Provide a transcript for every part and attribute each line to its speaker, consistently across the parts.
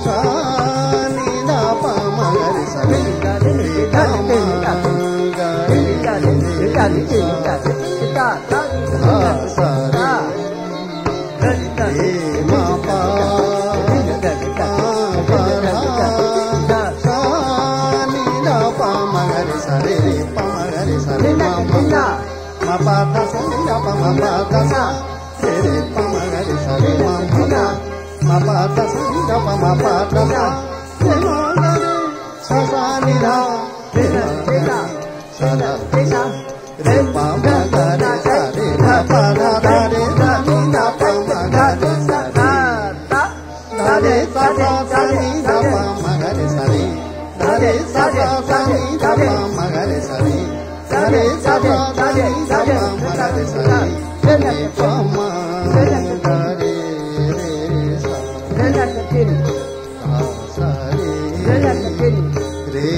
Speaker 1: sa pa da sa ni da pa ma pa da sa re re pa ma ga re sa re ma ma pa da sa ni da pa ma pa da sa re ma ga re sa sa ni da re ma ga re sa da re pa ma ga re sa re ma pa da da re da ni da pa ma ga re sa da da re sa sa sa ni da pa ma ga re sa re da re sa sa sa ni da pa ma ga re sa re da re sa sa sa ni da pa ma ga re sa re re pa ma ga re re sa re sa re re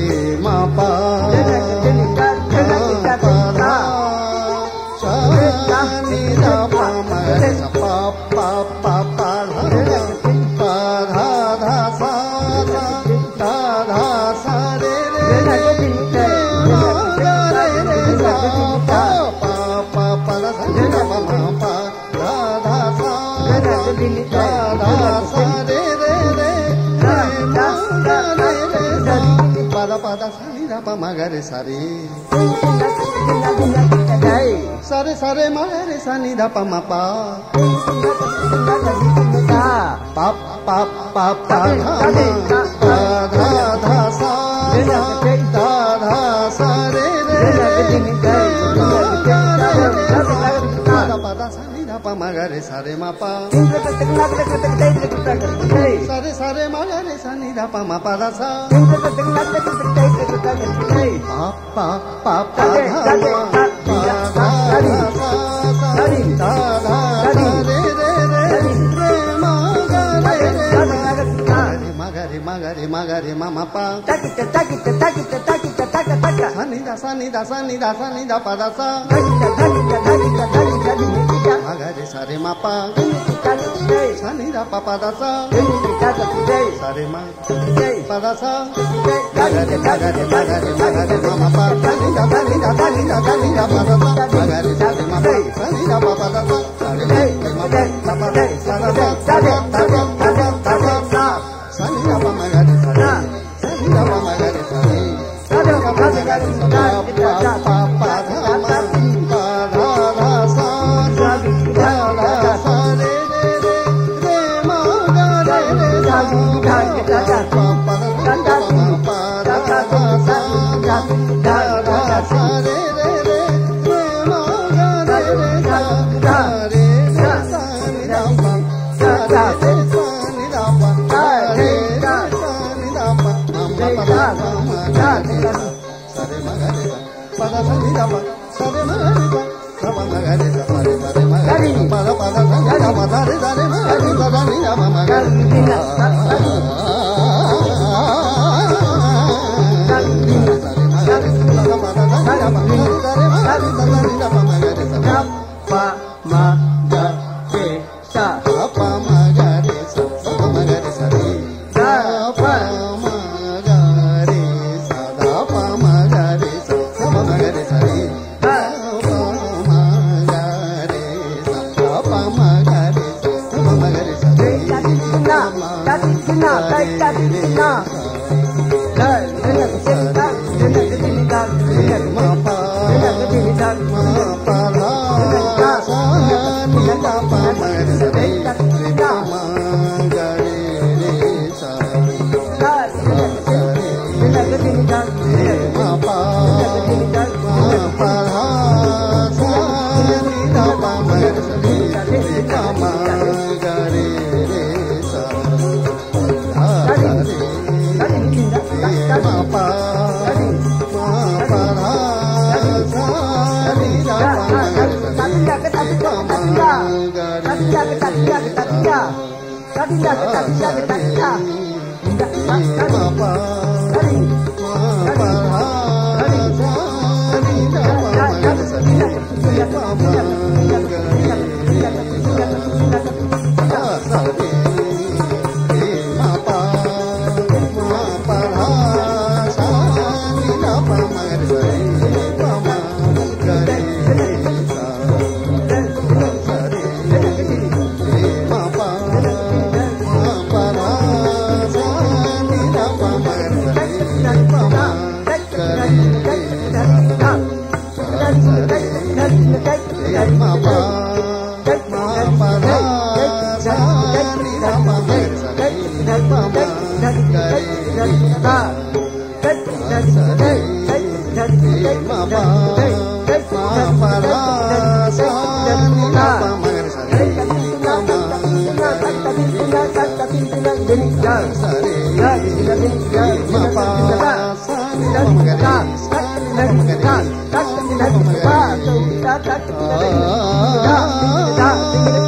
Speaker 1: ma pa pada sari da pa ma ga re sa re sa re ma re sa ni da pa ma pa pa pa pa pa dha dha sa da dha sa re re pada sari da pa ma ga re sa re ma pa sa re ma ga re sa ni da pa ma pa da sa pa pa pa dha magare mama pa sani da sani da sani da sani da pa da sa magare sare ma pa sani da pa pa da sa sare ma pa da sa magare mama pa sani da pa da sa magare sare ma pa sani da pa da sa sare ma pa da sa sani da pa magare sare sani da pa magare sare sani da pa magare sare pa pa dha ma pa dha dha sa dha dha sa re re ma ga re re sa pa pa dha ma pa dha dha sa dha dha sa re re ma ga re re sa dha re sa ni da pa sa dha re sa ni da pa re sa ni da pa ma pa dha ma ga re sa re ma ga re sa pa dha sa ni da pa sa re ma ga re sa sa pa ma ga re sa pa re sa re ma ga re pa dha sa ni da pa sa re sa re ma ga re sa dha ni da ma ma ga re
Speaker 2: Magare
Speaker 1: Ah